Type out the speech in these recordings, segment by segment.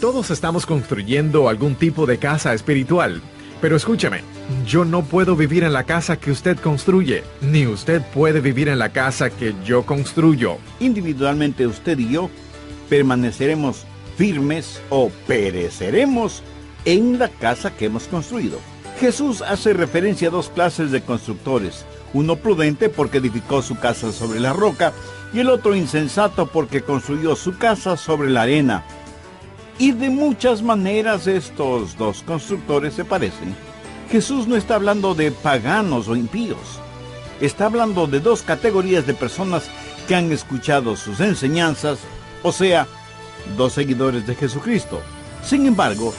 Todos estamos construyendo algún tipo de casa espiritual. Pero escúcheme, yo no puedo vivir en la casa que usted construye, ni usted puede vivir en la casa que yo construyo. Individualmente usted y yo permaneceremos firmes o pereceremos en la casa que hemos construido. Jesús hace referencia a dos clases de constructores, uno prudente porque edificó su casa sobre la roca y el otro insensato porque construyó su casa sobre la arena. Y de muchas maneras estos dos constructores se parecen. Jesús no está hablando de paganos o impíos. Está hablando de dos categorías de personas que han escuchado sus enseñanzas, o sea, dos seguidores de Jesucristo. Sin embargo,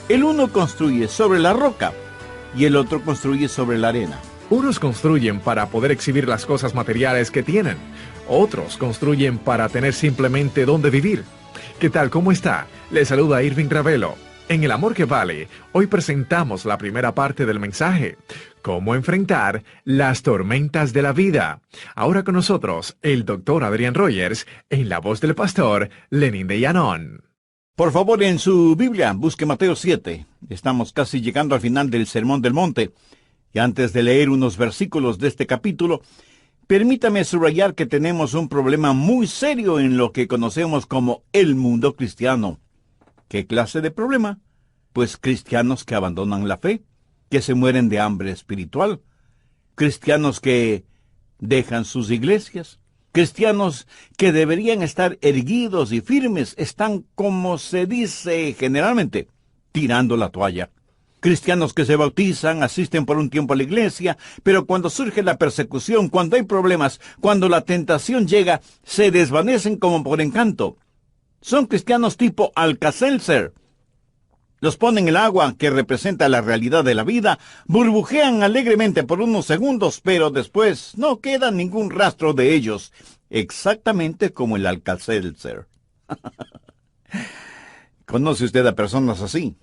el uno construye sobre la roca y el otro construye sobre la arena. Unos construyen para poder exhibir las cosas materiales que tienen. Otros construyen para tener simplemente dónde vivir. ¿Qué tal? ¿Cómo está? Le saluda Irving Ravelo. En El Amor que Vale, hoy presentamos la primera parte del mensaje: cómo enfrentar las tormentas de la vida. Ahora con nosotros, el Dr. Adrian Rogers, en la voz del pastor Lenín de Llanón. Por favor, en su Biblia, busque Mateo 7. Estamos casi llegando al final del Sermón del Monte. Y antes de leer unos versículos de este capítulo, permítame subrayar que tenemos un problema muy serio en lo que conocemos como el mundo cristiano. ¿Qué clase de problema? Pues cristianos que abandonan la fe, que se mueren de hambre espiritual, cristianos que dejan sus iglesias, cristianos que deberían estar erguidos y firmes, están, como se dice generalmente, tirando la toalla. Cristianos que se bautizan, asisten por un tiempo a la iglesia, pero cuando surge la persecución, cuando hay problemas, cuando la tentación llega, se desvanecen como por encanto. Son cristianos tipo Alka-Seltzer. Los ponen en el agua, que representa la realidad de la vida, burbujean alegremente por unos segundos, pero después no queda ningún rastro de ellos, exactamente como el Alka-Seltzer. ¿Conoce usted a personas así?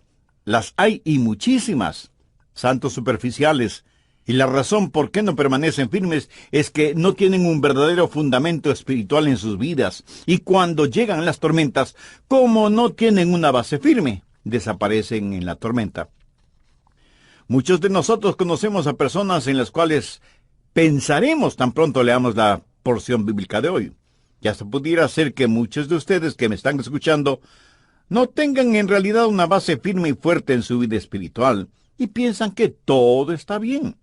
Las hay y muchísimas, santos superficiales, y la razón por qué no permanecen firmes es que no tienen un verdadero fundamento espiritual en sus vidas, y cuando llegan las tormentas, como no tienen una base firme, desaparecen en la tormenta. Muchos de nosotros conocemos a personas en las cuales pensaremos tan pronto leamos la porción bíblica de hoy. Ya se pudiera ser que muchos de ustedes que me están escuchando no tengan en realidad una base firme y fuerte en su vida espiritual y piensan que todo está bien.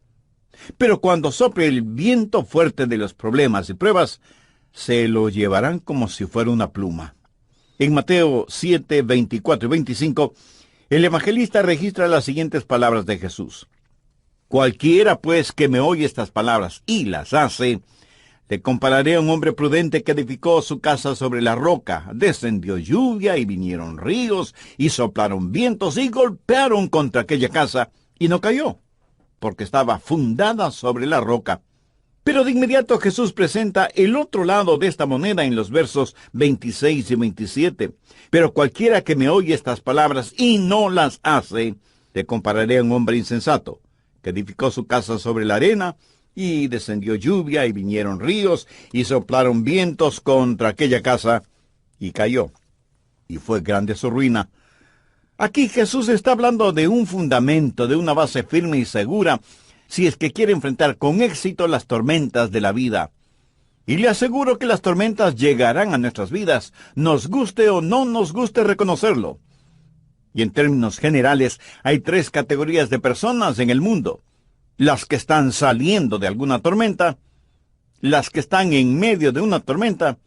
Pero cuando sople el viento fuerte de los problemas y pruebas, se lo llevarán como si fuera una pluma. En Mateo 7, 24 y 25, el evangelista registra las siguientes palabras de Jesús. Cualquiera, pues, que me oye estas palabras y las hace, le compararé a un hombre prudente que edificó su casa sobre la roca. Descendió lluvia y vinieron ríos y soplaron vientos y golpearon contra aquella casa y no cayó, porque estaba fundada sobre la roca. Pero de inmediato Jesús presenta el otro lado de esta moneda en los versos 26 y 27. Pero cualquiera que me oye estas palabras y no las hace, le compararé a un hombre insensato, que edificó su casa sobre la arena, y descendió lluvia, y vinieron ríos, y soplaron vientos contra aquella casa, y cayó. Y fue grande su ruina. Aquí Jesús está hablando de un fundamento, de una base firme y segura, si es que quiere enfrentar con éxito las tormentas de la vida. Y le aseguro que las tormentas llegarán a nuestras vidas, nos guste o no nos guste reconocerlo. Y en términos generales, hay tres categorías de personas en el mundo: las que están saliendo de alguna tormenta, las que están en medio de una tormenta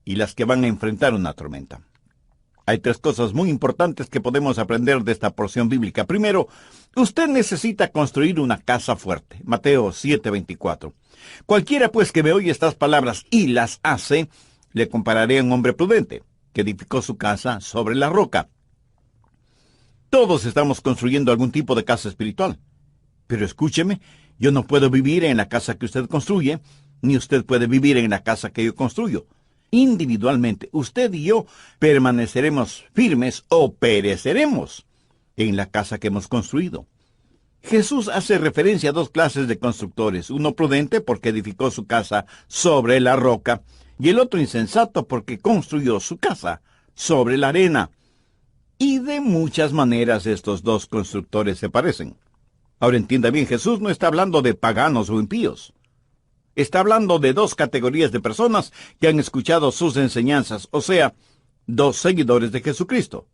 y las que van a enfrentar una tormenta. Hay tres cosas muy importantes que podemos aprender de esta porción bíblica. Primero, usted necesita construir una casa fuerte. Mateo 7:24. Cualquiera pues que me oye estas palabras y las hace, le compararé a un hombre prudente, que edificó su casa sobre la roca. Todos estamos construyendo algún tipo de casa espiritual. Pero escúcheme, yo no puedo vivir en la casa que usted construye, ni usted puede vivir en la casa que yo construyo. Individualmente, usted y yo permaneceremos firmes o pereceremos en la casa que hemos construido. Jesús hace referencia a dos clases de constructores, uno prudente porque edificó su casa sobre la roca, y el otro insensato porque construyó su casa sobre la arena. Y de muchas maneras estos dos constructores se parecen. Ahora entienda bien, Jesús no está hablando de paganos o impíos. Está hablando de dos categorías de personas que han escuchado sus enseñanzas, o sea, dos seguidores de Jesucristo.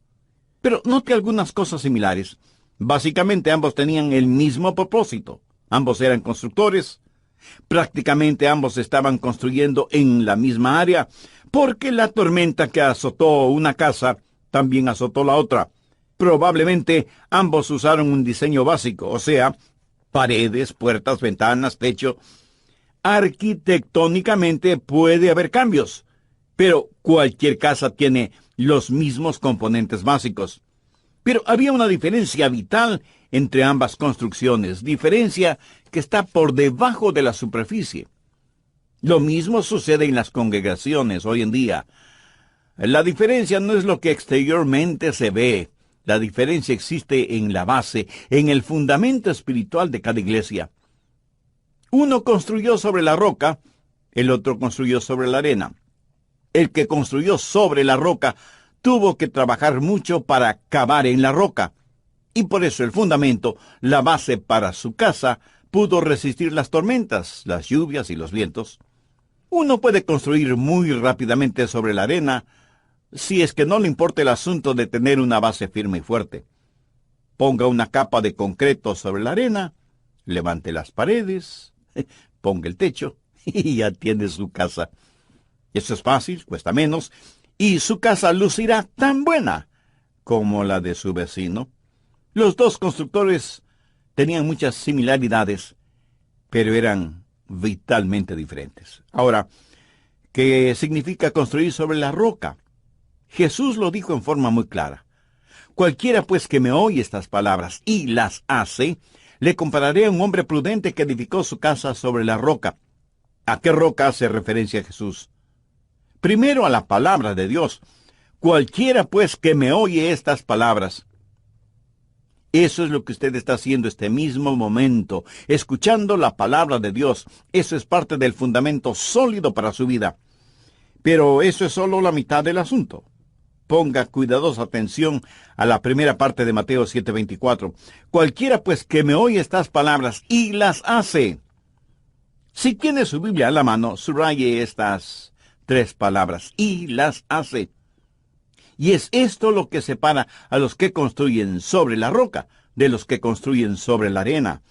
Pero note algunas cosas similares. Básicamente ambos tenían el mismo propósito. Ambos eran constructores. Prácticamente ambos estaban construyendo en la misma área, porque la tormenta que azotó una casa también azotó la otra. Probablemente ambos usaron un diseño básico, o sea, paredes, puertas, ventanas, techo. Arquitectónicamente puede haber cambios, pero cualquier casa tiene los mismos componentes básicos. Pero había una diferencia vital entre ambas construcciones, diferencia que está por debajo de la superficie. Lo mismo sucede en las congregaciones hoy en día. La diferencia no es lo que exteriormente se ve. La diferencia existe en la base, en el fundamento espiritual de cada iglesia. Uno construyó sobre la roca, el otro construyó sobre la arena. El que construyó sobre la roca tuvo que trabajar mucho para cavar en la roca. Y por eso el fundamento, la base para su casa, pudo resistir las tormentas, las lluvias y los vientos. Uno puede construir muy rápidamente sobre la arena, si es que no le importa el asunto de tener una base firme y fuerte. Ponga una capa de concreto sobre la arena, levante las paredes, ponga el techo y ya tiene su casa. Eso es fácil, cuesta menos, y su casa lucirá tan buena como la de su vecino. Los dos constructores tenían muchas similaridades, pero eran vitalmente diferentes. Ahora, ¿qué significa construir sobre la roca? Jesús lo dijo en forma muy clara. Cualquiera pues que me oye estas palabras y las hace, le compararé a un hombre prudente que edificó su casa sobre la roca. ¿A qué roca hace referencia Jesús? Primero a la palabra de Dios. Cualquiera pues que me oye estas palabras. Eso es lo que usted está haciendo este mismo momento, escuchando la palabra de Dios. Eso es parte del fundamento sólido para su vida. Pero eso es solo la mitad del asunto. Ponga cuidadosa atención a la primera parte de Mateo 7:24. Cualquiera pues que me oye estas palabras y las hace. Si tiene su Biblia a la mano, subraye estas tres palabras, y las hace. Y es esto lo que separa a los que construyen sobre la roca de los que construyen sobre la arena.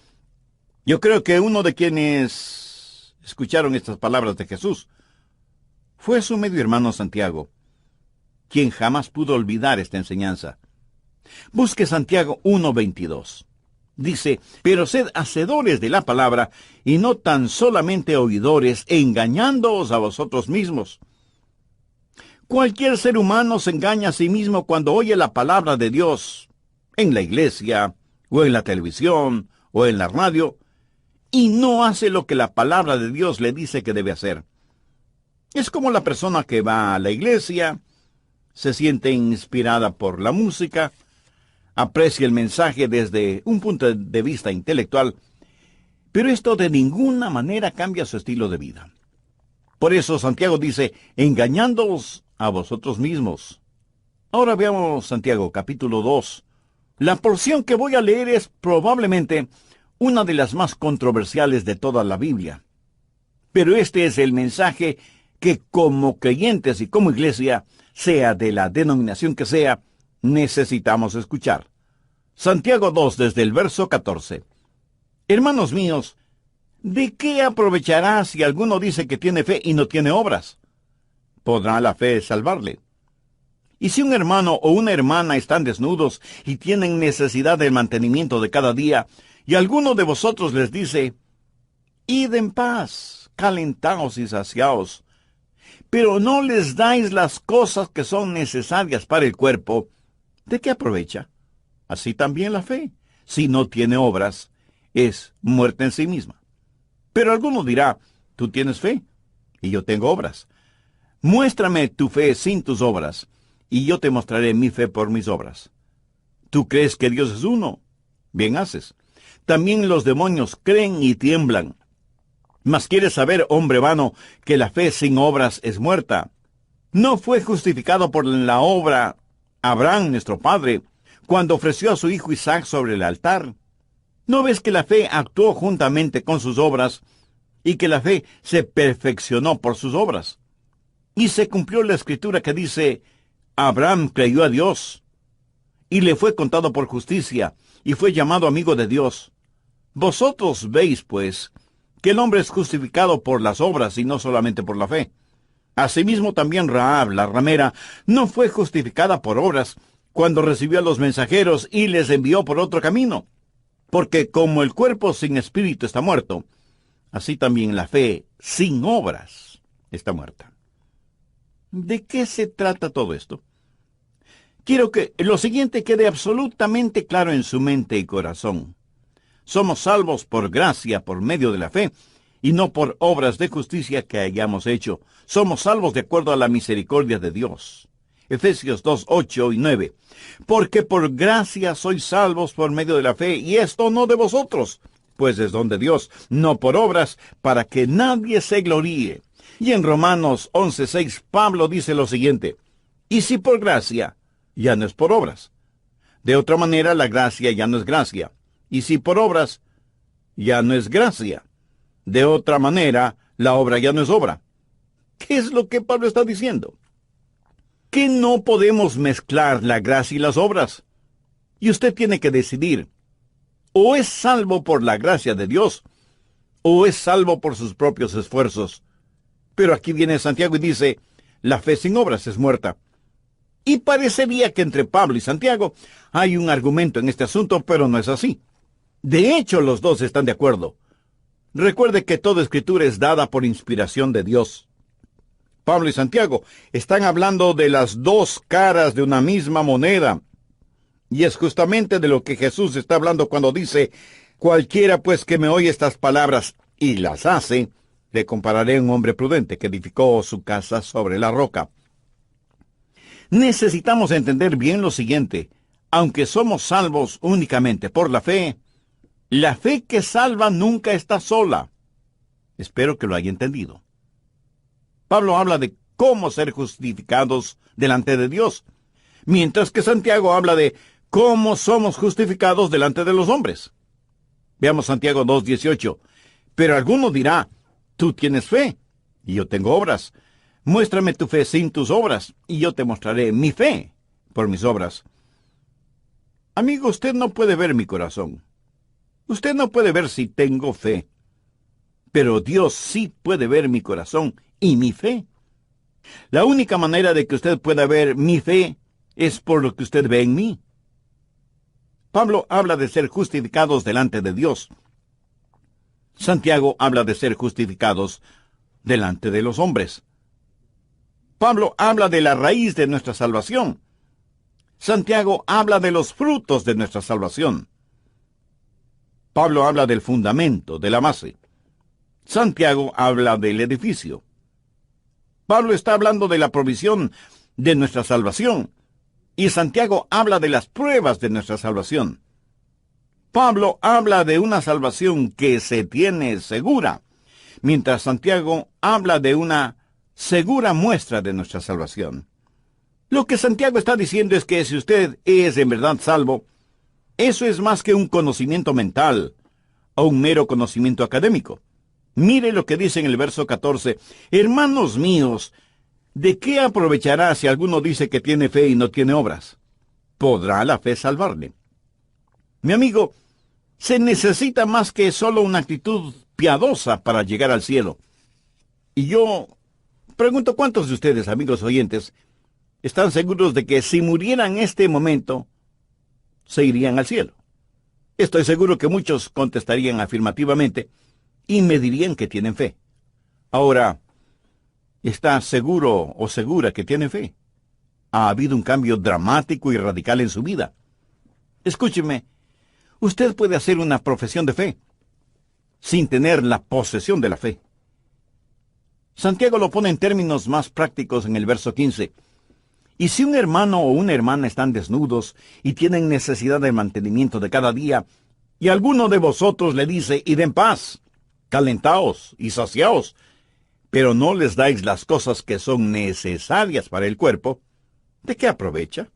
Yo creo que uno de quienes escucharon estas palabras de Jesús fue su medio hermano Santiago, quien jamás pudo olvidar esta enseñanza. Busque Santiago 1:22. Dice, pero sed hacedores de la palabra, y no tan solamente oidores, engañándoos a vosotros mismos. Cualquier ser humano se engaña a sí mismo cuando oye la palabra de Dios, en la iglesia, o en la televisión, o en la radio, y no hace lo que la palabra de Dios le dice que debe hacer. Es como la persona que va a la iglesia, se siente inspirada por la música, aprecia el mensaje desde un punto de vista intelectual, pero esto de ninguna manera cambia su estilo de vida. Por eso Santiago dice, engañándoos a vosotros mismos. Ahora veamos Santiago capítulo 2. La porción que voy a leer es probablemente una de las más controversiales de toda la Biblia. Pero este es el mensaje que como creyentes y como iglesia, sea de la denominación que sea, necesitamos escuchar. Santiago 2, desde el verso 14. Hermanos míos, ¿de qué aprovechará si alguno dice que tiene fe y no tiene obras? ¿Podrá la fe salvarle? Y si un hermano o una hermana están desnudos y tienen necesidad del mantenimiento de cada día, y alguno de vosotros les dice, id en paz, calentaos y saciaos, pero no les dais las cosas que son necesarias para el cuerpo, ¿de qué aprovecha? Así también la fe, si no tiene obras, es muerta en sí misma. Pero alguno dirá, tú tienes fe, y yo tengo obras. Muéstrame tu fe sin tus obras, y yo te mostraré mi fe por mis obras. ¿Tú crees que Dios es uno? Bien haces. También los demonios creen y tiemblan. Mas quieres saber, hombre vano, que la fe sin obras es muerta. No fue justificado por la obra Abraham, nuestro padre, cuando ofreció a su hijo Isaac sobre el altar? ¿No ves que la fe actuó juntamente con sus obras y que la fe se perfeccionó por sus obras? Y se cumplió la escritura que dice, Abraham creyó a Dios y le fue contado por justicia y fue llamado amigo de Dios. Vosotros veis, pues, que el hombre es justificado por las obras y no solamente por la fe. Asimismo también Rahab, la ramera, no fue justificada por obras cuando recibió a los mensajeros y les envió por otro camino. Porque como el cuerpo sin espíritu está muerto, así también la fe sin obras está muerta. ¿De qué se trata todo esto? Quiero que lo siguiente quede absolutamente claro en su mente y corazón. Somos salvos por gracia, por medio de la fe, y no por obras de justicia que hayamos hecho. Somos salvos de acuerdo a la misericordia de Dios. Efesios 2, 8 y 9. Porque por gracia sois salvos por medio de la fe, y esto no de vosotros, pues es don de Dios, no por obras, para que nadie se gloríe. Y en Romanos 11, 6, Pablo dice lo siguiente, y si por gracia, ya no es por obras. De otra manera, la gracia ya no es gracia. Y si por obras, ya no es gracia. De otra manera, la obra ya no es obra. ¿Qué es lo que Pablo está diciendo? Que no podemos mezclar la gracia y las obras. Y usted tiene que decidir, o es salvo por la gracia de Dios, o es salvo por sus propios esfuerzos. Pero aquí viene Santiago y dice, la fe sin obras es muerta. Y parecería que entre Pablo y Santiago hay un argumento en este asunto, pero no es así. De hecho, los dos están de acuerdo. Recuerde que toda escritura es dada por inspiración de Dios. Pablo y Santiago están hablando de las dos caras de una misma moneda. Y es justamente de lo que Jesús está hablando cuando dice, cualquiera pues que me oye estas palabras y las hace, le compararé a un hombre prudente que edificó su casa sobre la roca. Necesitamos entender bien lo siguiente. Aunque somos salvos únicamente por la fe que salva nunca está sola. Espero que lo haya entendido. Pablo habla de cómo ser justificados delante de Dios, mientras que Santiago habla de cómo somos justificados delante de los hombres. Veamos Santiago 2:18. Pero alguno dirá, tú tienes fe, y yo tengo obras. Muéstrame tu fe sin tus obras, y yo te mostraré mi fe por mis obras. Amigo, usted no puede ver mi corazón. Usted no puede ver si tengo fe. Pero Dios sí puede ver mi corazón y mi fe. La única manera de que usted pueda ver mi fe es por lo que usted ve en mí. Pablo habla de ser justificados delante de Dios. Santiago habla de ser justificados delante de los hombres. Pablo habla de la raíz de nuestra salvación. Santiago habla de los frutos de nuestra salvación. Pablo habla del fundamento, de la base. Santiago habla del edificio. Pablo está hablando de la provisión de nuestra salvación. Y Santiago habla de las pruebas de nuestra salvación. Pablo habla de una salvación que se tiene segura, mientras Santiago habla de una segura muestra de nuestra salvación. Lo que Santiago está diciendo es que si usted es en verdad salvo, eso es más que un conocimiento mental o un mero conocimiento académico. Mire lo que dice en el verso 14. Hermanos míos, ¿de qué aprovechará si alguno dice que tiene fe y no tiene obras? ¿Podrá la fe salvarle? Mi amigo, se necesita más que solo una actitud piadosa para llegar al cielo. Y yo pregunto, ¿cuántos de ustedes, amigos oyentes, están seguros de que si murieran en este momento, se irían al cielo? Estoy seguro que muchos contestarían afirmativamente y me dirían que tienen fe. Ahora, ¿está seguro o segura que tiene fe? ¿Ha habido un cambio dramático y radical en su vida? Escúcheme, usted puede hacer una profesión de fe sin tener la posesión de la fe. Santiago lo pone en términos más prácticos en el verso 15. Y si un hermano o una hermana están desnudos y tienen necesidad de mantenimiento de cada día, y alguno de vosotros le dice, id en paz, calentaos y saciaos, pero no les dais las cosas que son necesarias para el cuerpo, ¿de qué aprovecha?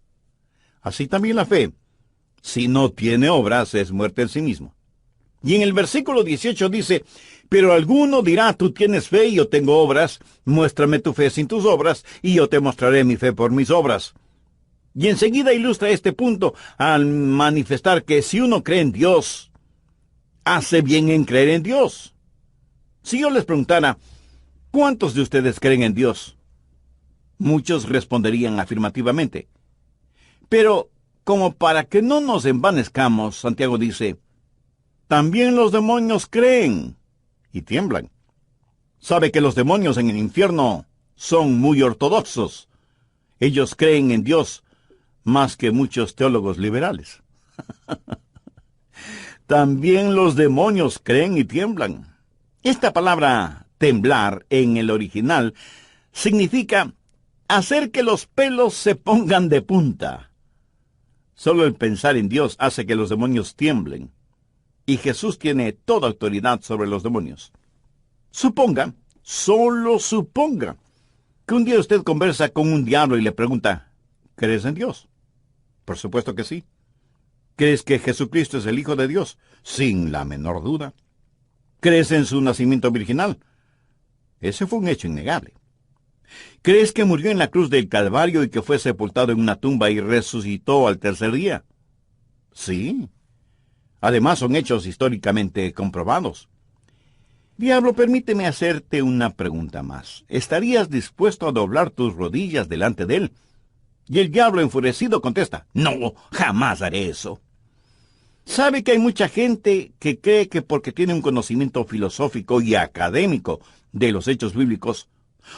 Así también la fe, si no tiene obras, es muerte en sí mismo. Y en el versículo 18 dice, pero alguno dirá, tú tienes fe y yo tengo obras, muéstrame tu fe sin tus obras, y yo te mostraré mi fe por mis obras. Y enseguida ilustra este punto al manifestar que si uno cree en Dios, hace bien en creer en Dios. Si yo les preguntara, ¿cuántos de ustedes creen en Dios? Muchos responderían afirmativamente. Pero, como para que no nos envanezcamos, Santiago dice, también los demonios creen y tiemblan. Sabe que los demonios en el infierno son muy ortodoxos. Ellos creen en Dios más que muchos teólogos liberales. También los demonios creen y tiemblan. Esta palabra temblar en el original significa hacer que los pelos se pongan de punta. Solo el pensar en Dios hace que los demonios tiemblen. Y Jesús tiene toda autoridad sobre los demonios. Suponga, solo suponga, que un día usted conversa con un diablo y le pregunta, ¿crees en Dios? Por supuesto que sí. ¿Crees que Jesucristo es el Hijo de Dios? Sin la menor duda. ¿Crees en su nacimiento virginal? Ese fue un hecho innegable. ¿Crees que murió en la cruz del Calvario y que fue sepultado en una tumba y resucitó al tercer día? Sí. Además, son hechos históricamente comprobados. Diablo, permíteme hacerte una pregunta más. ¿Estarías dispuesto a doblar tus rodillas delante de él? Y el diablo enfurecido contesta, no, jamás haré eso. ¿Sabe que hay mucha gente que cree que porque tiene un conocimiento filosófico y académico de los hechos bíblicos,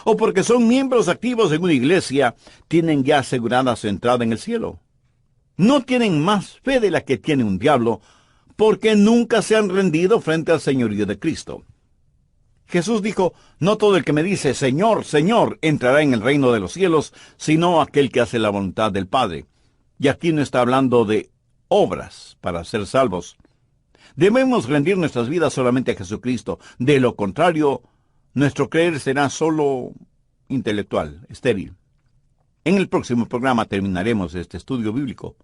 o porque son miembros activos en una iglesia, tienen ya asegurada su entrada en el cielo? No tienen más fe de la que tiene un diablo, porque nunca se han rendido frente al señorío de Cristo. Jesús dijo, no todo el que me dice, Señor, Señor, entrará en el reino de los cielos, sino aquel que hace la voluntad del Padre. Y aquí no está hablando de obras para ser salvos. Debemos rendir nuestras vidas solamente a Jesucristo. De lo contrario, nuestro creer será solo intelectual, estéril. En el próximo programa terminaremos este estudio bíblico.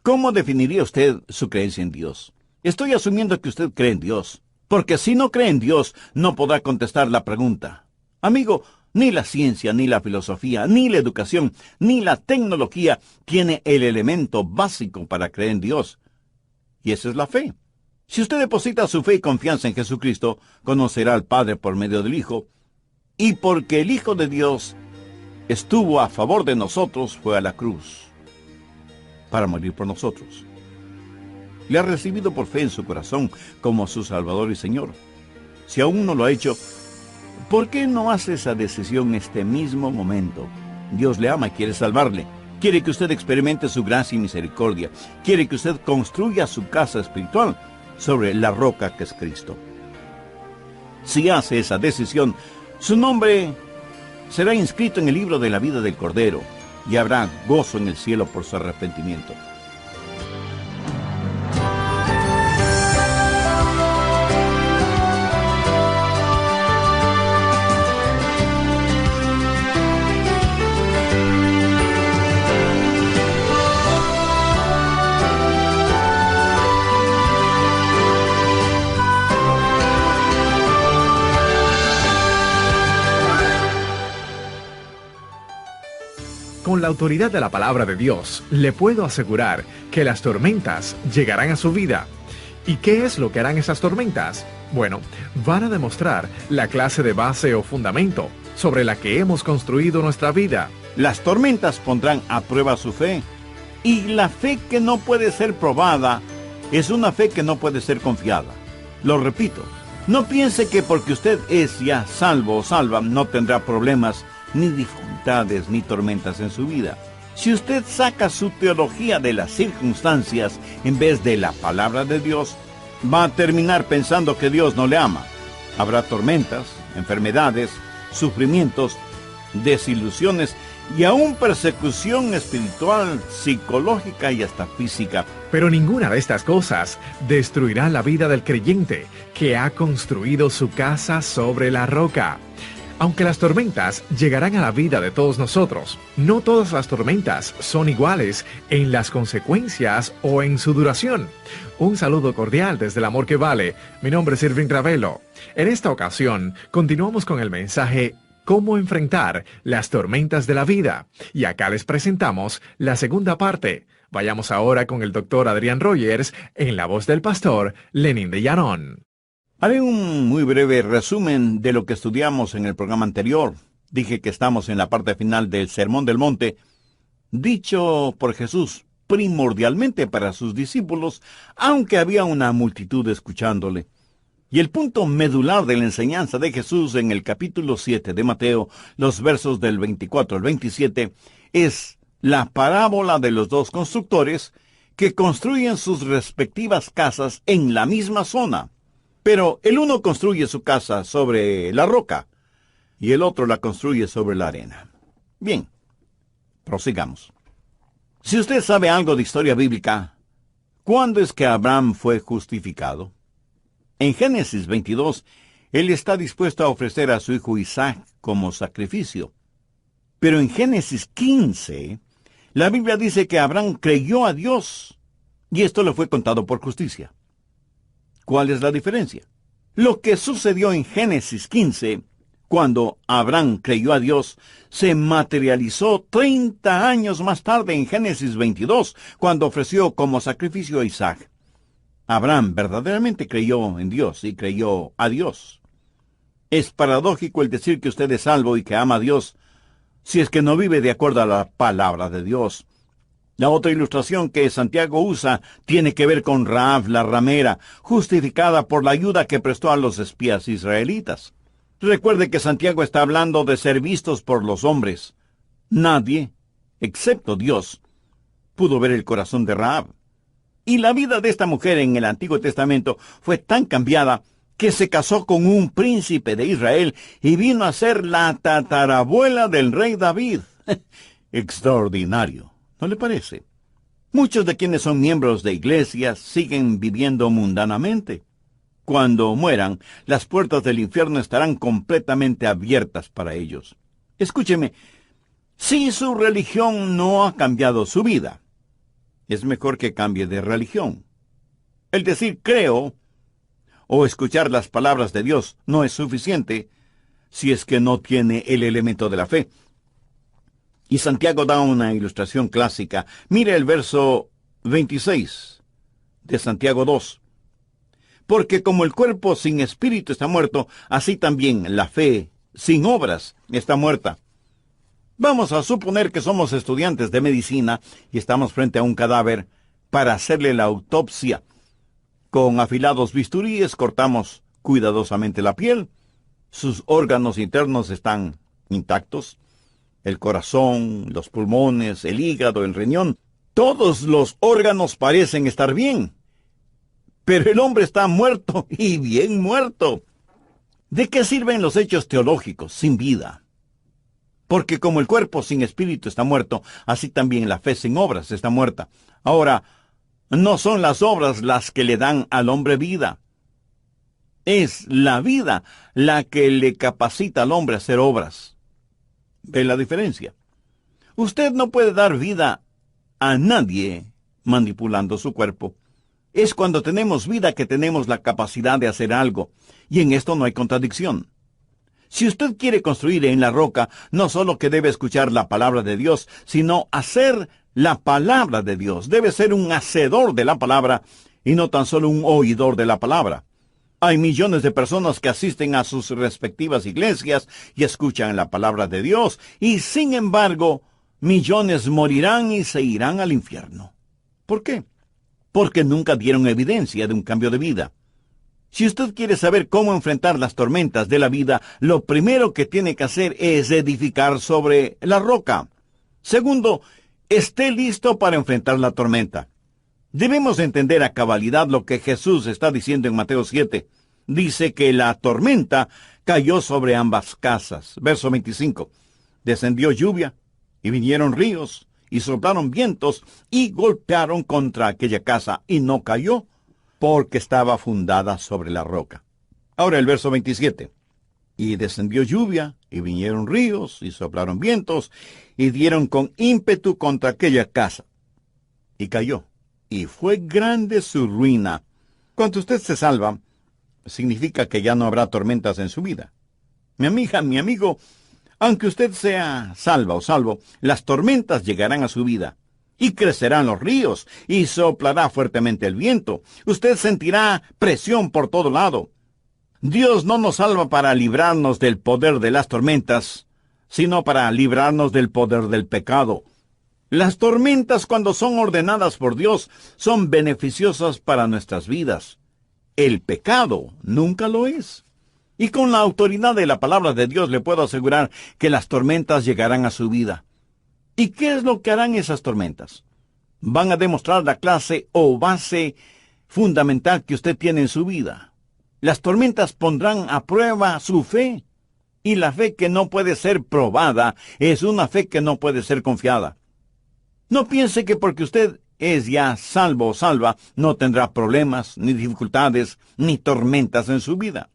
¿Cómo definiría usted su creencia en Dios? Estoy asumiendo que usted cree en Dios, porque si no cree en Dios, no podrá contestar la pregunta. Amigo, ni la ciencia, ni la filosofía, ni la educación, ni la tecnología tiene el elemento básico para creer en Dios. Y esa es la fe. Si usted deposita su fe y confianza en Jesucristo, conocerá al Padre por medio del Hijo, y porque el Hijo de Dios estuvo a favor de nosotros, fue a la cruz para morir por nosotros. Le ha recibido por fe en su corazón como su Salvador y Señor. Si aún no lo ha hecho, ¿por qué no hace esa decisión en este mismo momento? Dios le ama y quiere salvarle. Quiere que usted experimente su gracia y misericordia. Quiere que usted construya su casa espiritual sobre la roca que es Cristo. Si hace esa decisión, su nombre será inscrito en el libro de la vida del Cordero y habrá gozo en el cielo por su arrepentimiento. Con la autoridad de la palabra de Dios, le puedo asegurar que las tormentas llegarán a su vida. ¿Y qué es lo que harán esas tormentas? Bueno, van a demostrar la clase de base o fundamento sobre la que hemos construido nuestra vida. Las tormentas pondrán a prueba su fe. Y la fe que no puede ser probada es una fe que no puede ser confiada. Lo repito, no piense que porque usted es ya salvo o salva no tendrá problemas, ni dificultades, ni tormentas en su vida. Si usted saca su teología de las circunstancias en vez de la palabra de Dios, va a terminar pensando que Dios no le ama. Habrá tormentas, enfermedades, sufrimientos, desilusiones y aún persecución espiritual, psicológica y hasta física. Pero ninguna de estas cosas destruirá la vida del creyente que ha construido su casa sobre la roca. Aunque las tormentas llegarán a la vida de todos nosotros, no todas las tormentas son iguales en las consecuencias o en su duración. Un saludo cordial desde el amor que vale. Mi nombre es Irving Ravelo. En esta ocasión, continuamos con el mensaje ¿Cómo enfrentar las tormentas de la vida? Y acá les presentamos la segunda parte. Vayamos ahora con el doctor Adrián Rogers en la voz del pastor Lenín de Llanón. Haré un muy breve resumen de lo que estudiamos en el programa anterior. Dije que estamos en la parte final del Sermón del Monte, dicho por Jesús primordialmente para sus discípulos, aunque había una multitud escuchándole. Y el punto medular de la enseñanza de Jesús en el capítulo 7 de Mateo, los versos del 24 al 27, es la parábola de los dos constructores que construyen sus respectivas casas en la misma zona. Pero el uno construye su casa sobre la roca y el otro la construye sobre la arena. Bien, prosigamos. Si usted sabe algo de historia bíblica, ¿cuándo es que Abraham fue justificado? En Génesis 22, él está dispuesto a ofrecer a su hijo Isaac como sacrificio. Pero en Génesis 15, la Biblia dice que Abraham creyó a Dios y esto le fue contado por justicia. ¿Cuál es la diferencia? Lo que sucedió en Génesis 15, cuando Abraham creyó a Dios, se materializó 30 años más tarde en Génesis 22, cuando ofreció como sacrificio a Isaac. Abraham verdaderamente creyó en Dios y creyó a Dios. Es paradójico el decir que usted es salvo y que ama a Dios, si es que no vive de acuerdo a la palabra de Dios. La otra ilustración que Santiago usa tiene que ver con Rahab la ramera, justificada por la ayuda que prestó a los espías israelitas. Recuerde que Santiago está hablando de ser vistos por los hombres. Nadie, excepto Dios, pudo ver el corazón de Rahab. Y la vida de esta mujer en el Antiguo Testamento fue tan cambiada que se casó con un príncipe de Israel y vino a ser la tatarabuela del rey David. Extraordinario, ¿no le parece? Muchos de quienes son miembros de iglesias siguen viviendo mundanamente. Cuando mueran, las puertas del infierno estarán completamente abiertas para ellos. Escúcheme, si su religión no ha cambiado su vida, es mejor que cambie de religión. El decir creo o escuchar las palabras de Dios no es suficiente si es que no tiene el elemento de la fe. Y Santiago da una ilustración clásica. Mire el verso 26 de Santiago 2. Porque como el cuerpo sin espíritu está muerto, así también la fe sin obras está muerta. Vamos a suponer que somos estudiantes de medicina y estamos frente a un cadáver para hacerle la autopsia. Con afilados bisturíes cortamos cuidadosamente la piel. Sus órganos internos están intactos. El corazón, los pulmones, el hígado, el riñón. Todos los órganos parecen estar bien. Pero el hombre está muerto y bien muerto. ¿De qué sirven los hechos teológicos sin vida? Porque como el cuerpo sin espíritu está muerto, así también la fe sin obras está muerta. Ahora, no son las obras las que le dan al hombre vida. Es la vida la que le capacita al hombre a hacer obras. ¿Ve la diferencia? Usted no puede dar vida a nadie manipulando su cuerpo. Es cuando tenemos vida que tenemos la capacidad de hacer algo, y en esto no hay contradicción. Si usted quiere construir en la roca, no solo que debe escuchar la palabra de Dios, sino hacer la palabra de Dios. Debe ser un hacedor de la palabra y no tan solo un oidor de la palabra. Hay millones de personas que asisten a sus respectivas iglesias y escuchan la palabra de Dios, y sin embargo, millones morirán y se irán al infierno. ¿Por qué? Porque nunca dieron evidencia de un cambio de vida. Si usted quiere saber cómo enfrentar las tormentas de la vida, lo primero que tiene que hacer es edificar sobre la roca. Segundo, esté listo para enfrentar la tormenta. Debemos entender a cabalidad lo que Jesús está diciendo en Mateo 7. Dice que la tormenta cayó sobre ambas casas. Verso 25. Descendió lluvia, y vinieron ríos, y soplaron vientos, y golpearon contra aquella casa, y no cayó, porque estaba fundada sobre la roca. Ahora el verso 27. Y descendió lluvia, y vinieron ríos, y soplaron vientos, y dieron con ímpetu contra aquella casa. Y cayó, y fue grande su ruina. Cuando usted se salva, significa que ya no habrá tormentas en su vida. Mi amiga, mi amigo, aunque usted sea salva o salvo, las tormentas llegarán a su vida. Y crecerán los ríos, y soplará fuertemente el viento. Usted sentirá presión por todo lado. Dios no nos salva para librarnos del poder de las tormentas, sino para librarnos del poder del pecado. Las tormentas, cuando son ordenadas por Dios, son beneficiosas para nuestras vidas. El pecado nunca lo es. Y con la autoridad de la palabra de Dios le puedo asegurar que las tormentas llegarán a su vida. ¿Y qué es lo que harán esas tormentas? Van a demostrar la clase o base fundamental que usted tiene en su vida. Las tormentas pondrán a prueba su fe. Y la fe que no puede ser probada es una fe que no puede ser confiada. No piense que porque usted es ya salvo o salva, no tendrá problemas, ni dificultades, ni tormentas en su vida.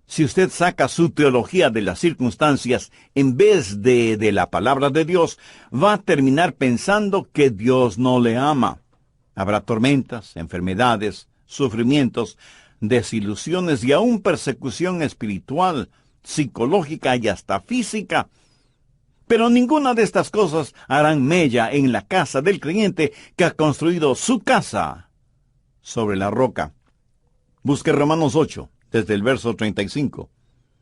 Si usted saca su teología de las circunstancias en vez de la palabra de Dios, va a terminar pensando que Dios no le ama. Habrá tormentas, enfermedades, sufrimientos, desilusiones y aún persecución espiritual, psicológica y hasta física. Pero ninguna de estas cosas harán mella en la casa del creyente que ha construido su casa sobre la roca. Busque Romanos 8. Desde el verso 35.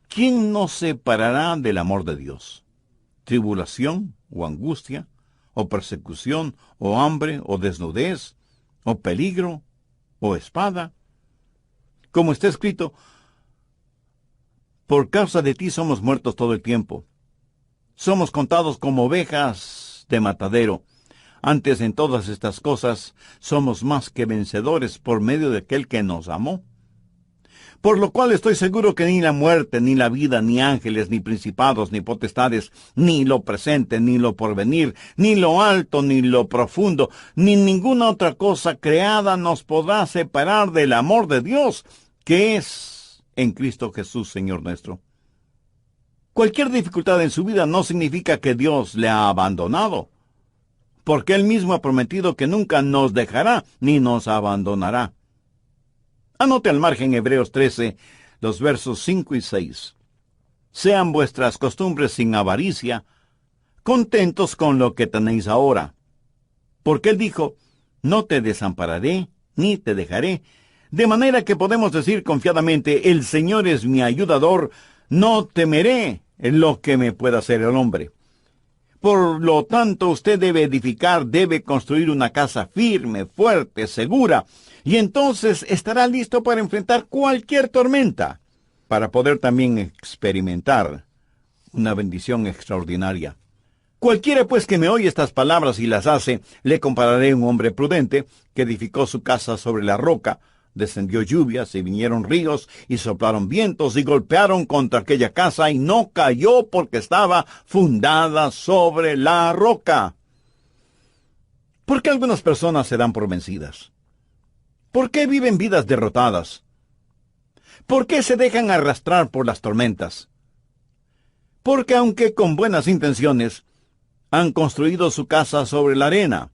¿Quién nos separará del amor de Dios? ¿Tribulación o angustia, o persecución, o hambre, o desnudez, o peligro, o espada? Como está escrito, por causa de ti somos muertos todo el tiempo. Somos contados como ovejas de matadero. Antes en todas estas cosas somos más que vencedores por medio de aquel que nos amó. Por lo cual estoy seguro que ni la muerte, ni la vida, ni ángeles, ni principados, ni potestades, ni lo presente, ni lo porvenir, ni lo alto, ni lo profundo, ni ninguna otra cosa creada nos podrá separar del amor de Dios, que es en Cristo Jesús, Señor nuestro. Cualquier dificultad en su vida no significa que Dios le ha abandonado, porque Él mismo ha prometido que nunca nos dejará ni nos abandonará. Anote al margen Hebreos 13, los versos 5 y 6. Sean vuestras costumbres sin avaricia, contentos con lo que tenéis ahora. Porque Él dijo, no te desampararé, ni te dejaré. De manera que podemos decir confiadamente, el Señor es mi ayudador, no temeré lo que me pueda hacer el hombre. Por lo tanto, usted debe edificar, debe construir una casa firme, fuerte, segura, y entonces estará listo para enfrentar cualquier tormenta, para poder también experimentar una bendición extraordinaria. Cualquiera pues que me oye estas palabras y las hace, le compararé a un hombre prudente que edificó su casa sobre la roca. Descendió lluvias y vinieron ríos y soplaron vientos y golpearon contra aquella casa y no cayó porque estaba fundada sobre la roca. ¿Por qué algunas personas se dan por vencidas? ¿Por qué viven vidas derrotadas? ¿Por qué se dejan arrastrar por las tormentas? Porque aunque con buenas intenciones, han construido su casa sobre la arena.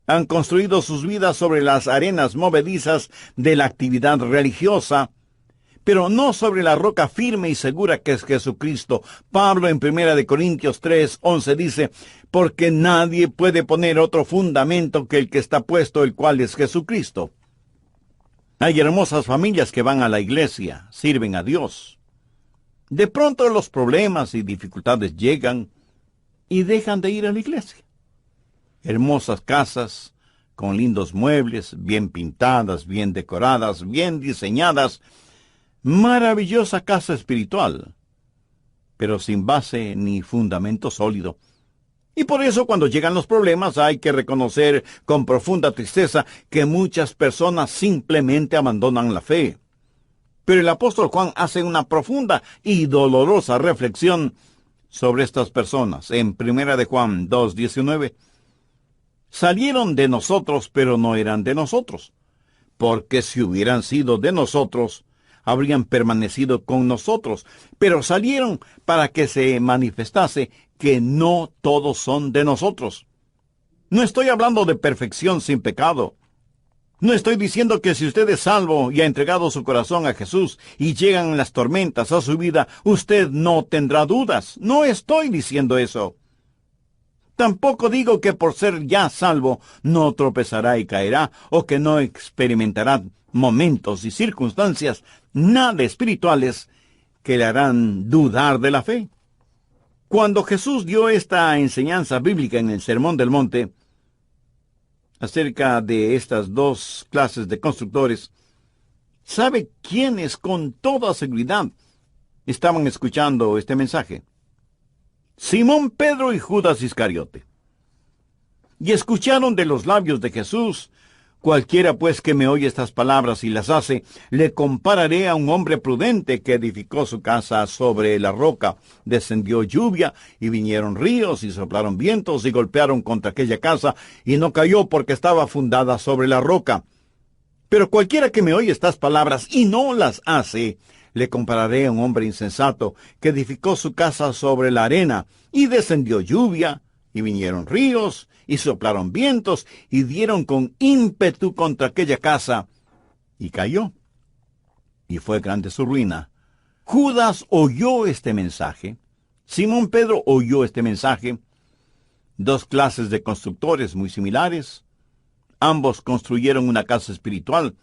Han construido sus vidas sobre las arenas movedizas de la actividad religiosa, pero no sobre la roca firme y segura que es Jesucristo. Pablo en 1 Corintios 3:11 dice, porque nadie puede poner otro fundamento que el que está puesto, el cual es Jesucristo. Hay hermosas familias que van a la iglesia, sirven a Dios. De pronto los problemas y dificultades llegan y dejan de ir a la iglesia. Hermosas casas, con lindos muebles, bien pintadas, bien decoradas, bien diseñadas. Maravillosa casa espiritual, pero sin base ni fundamento sólido. Y por eso cuando llegan los problemas hay que reconocer con profunda tristeza que muchas personas simplemente abandonan la fe. Pero el apóstol Juan hace una profunda y dolorosa reflexión sobre estas personas en 1 Juan 2:19. Salieron de nosotros, pero no eran de nosotros, porque si hubieran sido de nosotros, habrían permanecido con nosotros, pero salieron para que se manifestase que no todos son de nosotros. No estoy hablando de perfección sin pecado. No estoy diciendo que si usted es salvo y ha entregado su corazón a Jesús y llegan las tormentas a su vida, usted no tendrá dudas. No estoy diciendo eso. Tampoco digo que por ser ya salvo no tropezará y caerá, o que no experimentará momentos y circunstancias nada espirituales que le harán dudar de la fe. Cuando Jesús dio esta enseñanza bíblica en el Sermón del Monte, acerca de estas dos clases de constructores, ¿sabe quiénes con toda seguridad estaban escuchando este mensaje? Simón Pedro y Judas Iscariote. Y escucharon de los labios de Jesús: cualquiera pues que me oye estas palabras y las hace, le compararé a un hombre prudente que edificó su casa sobre la roca. Descendió lluvia, y vinieron ríos, y soplaron vientos, y golpearon contra aquella casa, y no cayó porque estaba fundada sobre la roca. Pero cualquiera que me oye estas palabras y no las hace, le compararé a un hombre insensato que edificó su casa sobre la arena, y descendió lluvia, y vinieron ríos, y soplaron vientos, y dieron con ímpetu contra aquella casa, y cayó. Y fue grande su ruina. Judas oyó este mensaje. Simón Pedro oyó este mensaje. Dos clases de constructores muy similares. Ambos construyeron una casa espiritual.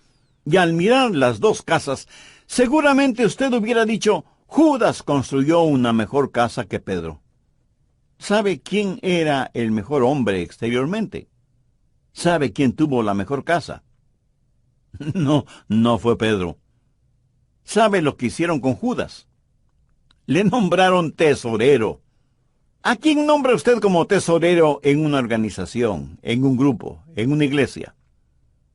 Y al mirar las dos casas, seguramente usted hubiera dicho: Judas construyó una mejor casa que Pedro. ¿Sabe quién era el mejor hombre exteriormente? ¿Sabe quién tuvo la mejor casa? No fue Pedro. ¿Sabe lo que hicieron con Judas? Le nombraron tesorero. ¿A quién nombra usted como tesorero en una organización, en un grupo, en una iglesia?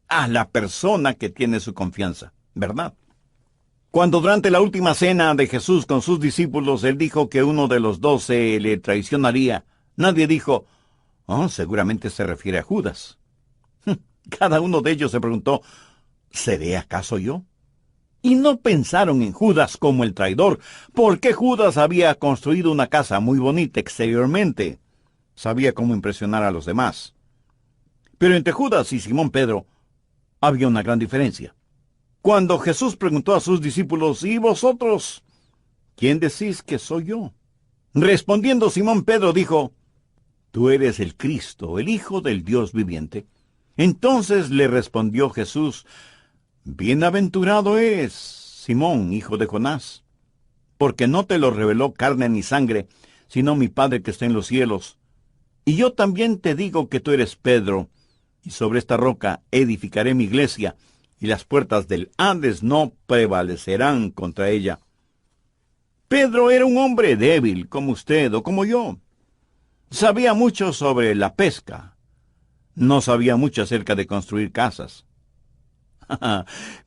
A la persona que tiene su confianza, ¿verdad? Cuando durante la última cena de Jesús con sus discípulos, él dijo que uno de los 12 le traicionaría, nadie dijo: oh, seguramente se refiere a Judas. Cada uno de ellos se preguntó: ¿seré acaso yo? Y no pensaron en Judas como el traidor, porque Judas había construido una casa muy bonita exteriormente. Sabía cómo impresionar a los demás. Pero entre Judas y Simón Pedro había una gran diferencia. Cuando Jesús preguntó a sus discípulos: ¿y vosotros? ¿Quién decís que soy yo? Respondiendo Simón Pedro dijo: tú eres el Cristo, el Hijo del Dios viviente. Entonces le respondió Jesús: bienaventurado eres, Simón, hijo de Jonás, porque no te lo reveló carne ni sangre, sino mi Padre que está en los cielos. Y yo también te digo que tú eres Pedro, y sobre esta roca edificaré mi iglesia, y las puertas del Hades no prevalecerán contra ella. Pedro era un hombre débil, como usted o como yo. Sabía mucho sobre la pesca. No sabía mucho acerca de construir casas.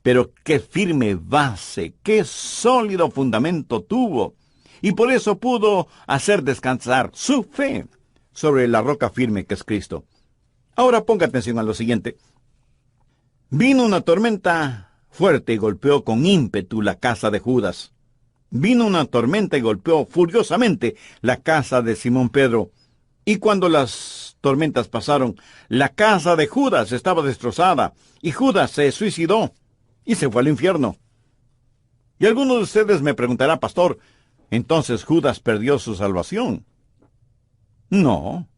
Pero qué firme base, qué sólido fundamento tuvo. Y por eso pudo hacer descansar su fe sobre la roca firme que es Cristo. Ahora ponga atención a lo siguiente. Vino una tormenta fuerte y golpeó con ímpetu la casa de Judas. Vino una tormenta y golpeó furiosamente la casa de Simón Pedro. Y cuando las tormentas pasaron, la casa de Judas estaba destrozada, y Judas se suicidó y se fue al infierno. Y alguno de ustedes me preguntará: pastor, ¿entonces Judas perdió su salvación? No,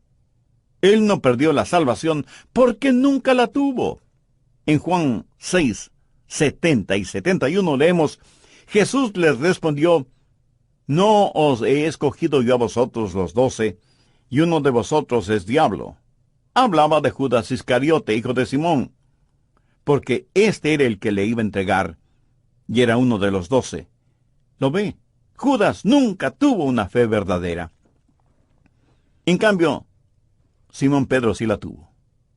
él no perdió la salvación porque nunca la tuvo. En Juan 6, 70 y 71 leemos: Jesús les respondió: no os he escogido yo a vosotros los 12, y uno de vosotros es diablo. Hablaba de Judas Iscariote, hijo de Simón, porque este era el que le iba a entregar, y era uno de los 12. ¿Lo ve? Judas nunca tuvo una fe verdadera. En cambio, Simón Pedro sí la tuvo.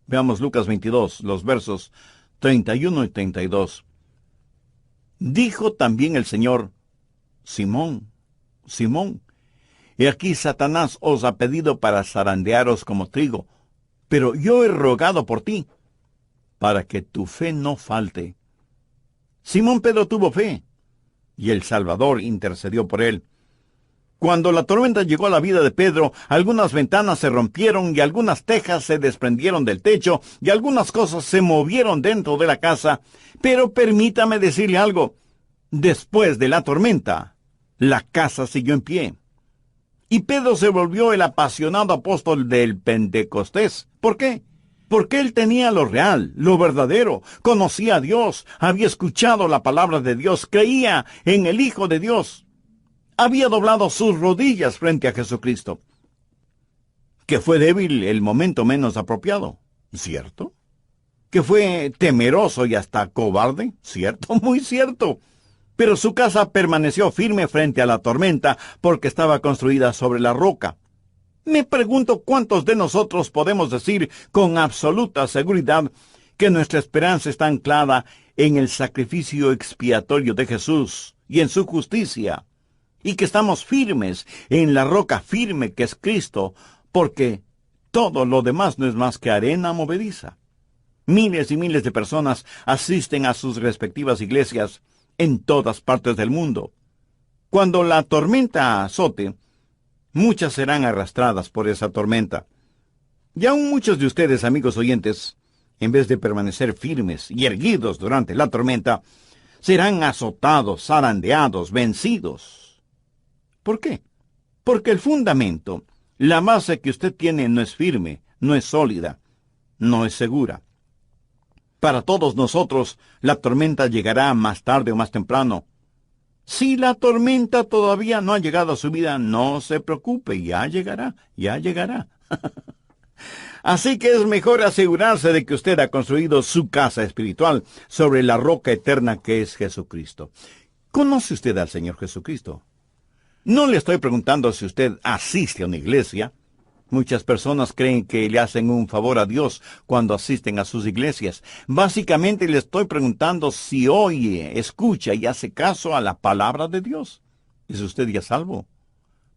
Veamos Lucas 22, los versos 31 y 32. Dijo también el Señor: Simón, Simón, he aquí Satanás os ha pedido para zarandearos como trigo, pero yo he rogado por ti, para que tu fe no falte. Simón Pedro tuvo fe. y el Salvador intercedió por él. Cuando la tormenta llegó a la vida de Pedro, algunas ventanas se rompieron y algunas tejas se desprendieron del techo y algunas cosas se movieron dentro de la casa. Pero permítame decirle algo. Después de la tormenta, la casa siguió en pie. Y Pedro se volvió el apasionado apóstol del Pentecostés. ¿Por qué? Porque él tenía lo real, lo verdadero, conocía a Dios, había escuchado la palabra de Dios, creía en el Hijo de Dios. Había doblado sus rodillas frente a Jesucristo. Que fue débil el momento menos apropiado, ¿cierto? Que fue temeroso y hasta cobarde, ¿cierto? Muy cierto. Pero su casa permaneció firme frente a la tormenta porque estaba construida sobre la roca. Me pregunto cuántos de nosotros podemos decir con absoluta seguridad que nuestra esperanza está anclada en el sacrificio expiatorio de Jesús y en su justicia, y que estamos firmes en la roca firme que es Cristo, porque todo lo demás no es más que arena movediza. Miles y miles de personas asisten a sus respectivas iglesias en todas partes del mundo. Cuando la tormenta azote, muchas serán arrastradas por esa tormenta. Y aún muchos de ustedes, amigos oyentes, en vez de permanecer firmes y erguidos durante la tormenta, serán azotados, zarandeados, vencidos. ¿Por qué? Porque el fundamento, la base que usted tiene no es firme, no es sólida, no es segura. Para todos nosotros, la tormenta llegará más tarde o más temprano. Si la tormenta todavía no ha llegado a su vida, no se preocupe, ya llegará, ya llegará. Así que es mejor asegurarse de que usted ha construido su casa espiritual sobre la roca eterna que es Jesucristo. ¿Conoce usted al Señor Jesucristo? No le estoy preguntando si usted asiste a una iglesia. Muchas personas creen que le hacen un favor a Dios cuando asisten a sus iglesias. Básicamente le estoy preguntando si oye, escucha y hace caso a la palabra de Dios. ¿Es usted ya salvo?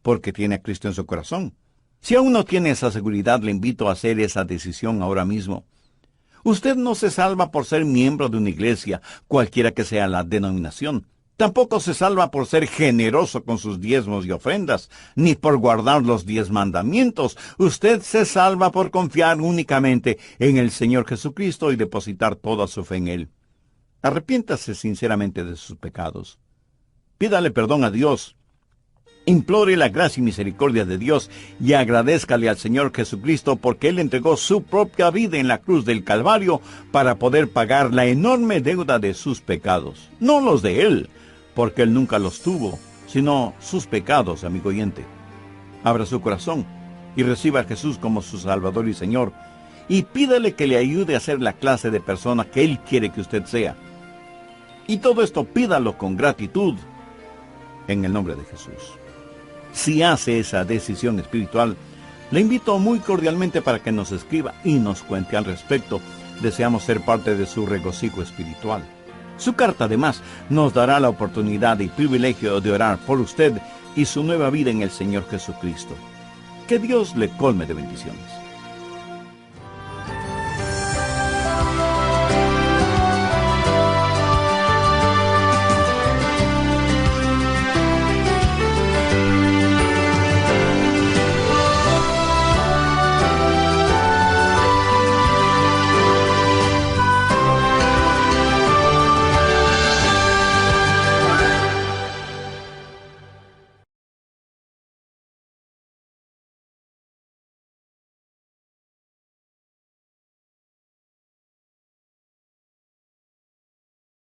Porque tiene a Cristo en su corazón. Si aún no tiene esa seguridad, le invito a hacer esa decisión ahora mismo. Usted no se salva por ser miembro de una iglesia, cualquiera que sea la denominación. Tampoco se salva por ser generoso con sus diezmos y ofrendas, ni por guardar los 10 mandamientos. Usted se salva por confiar únicamente en el Señor Jesucristo y depositar toda su fe en Él. Arrepiéntase sinceramente de sus pecados. Pídale perdón a Dios. Implore la gracia y misericordia de Dios y agradézcale al Señor Jesucristo porque Él entregó su propia vida en la cruz del Calvario para poder pagar la enorme deuda de sus pecados. No los de Él, porque Él nunca los tuvo, sino sus pecados, amigo oyente. Abra su corazón y reciba a Jesús como su Salvador y Señor, y pídale que le ayude a ser la clase de persona que Él quiere que usted sea. Y todo esto pídalo con gratitud, en el nombre de Jesús. Si hace esa decisión espiritual, le invito muy cordialmente para que nos escriba y nos cuente al respecto. Deseamos ser parte de su regocijo espiritual. Su carta, además, nos dará la oportunidad y privilegio de orar por usted y su nueva vida en el Señor Jesucristo. Que Dios le colme de bendiciones.